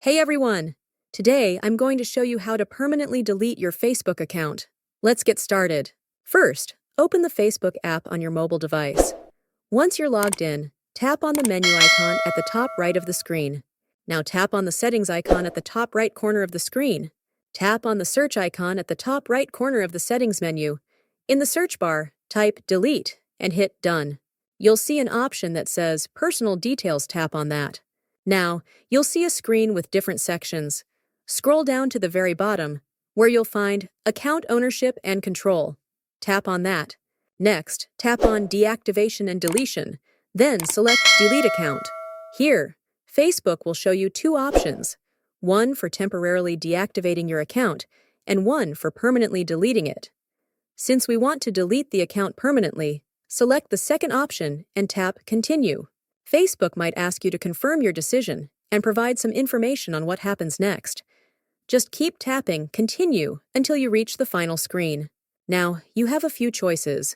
Hey everyone! Today I'm going to show you how to permanently delete your Facebook account. Let's get started. First, open the Facebook app on your mobile device. Once you're logged in, tap on the menu icon at the top right of the screen. Now tap on the settings icon at the top right corner of the screen. Tap on the search icon at the top right corner of the settings menu. In the search bar, type delete and hit done. You'll see an option that says personal details. Tap on that. Now, you'll see a screen with different sections. Scroll down to the very bottom, where you'll find Account Ownership and Control. Tap on that. Next, tap on Deactivation and Deletion, then select Delete Account. Here, Facebook will show you two options, one for temporarily deactivating your account and one for permanently deleting it. Since we want to delete the account permanently, select the second option and tap Continue. Facebook might ask you to confirm your decision and provide some information on what happens next. Just keep tapping Continue until you reach the final screen. Now, you have a few choices.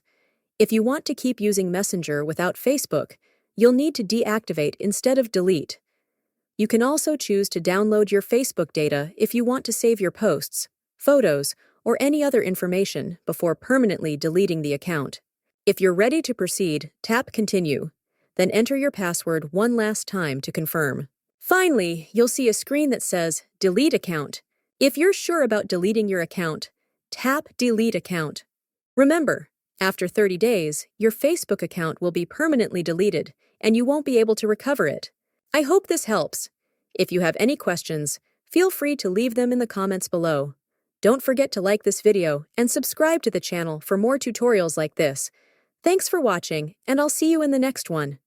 If you want to keep using Messenger without Facebook, you'll need to deactivate instead of delete. You can also choose to download your Facebook data if you want to save your posts, photos, or any other information before permanently deleting the account. If you're ready to proceed, tap Continue. Then enter your password one last time to confirm. Finally, you'll see a screen that says Delete Account. If you're sure about deleting your account, tap Delete Account. Remember, after 30 days, your Facebook account will be permanently deleted and you won't be able to recover it. I hope this helps. If you have any questions, feel free to leave them in the comments below. Don't forget to like this video and subscribe to the channel for more tutorials like this. Thanks for watching, and I'll see you in the next one.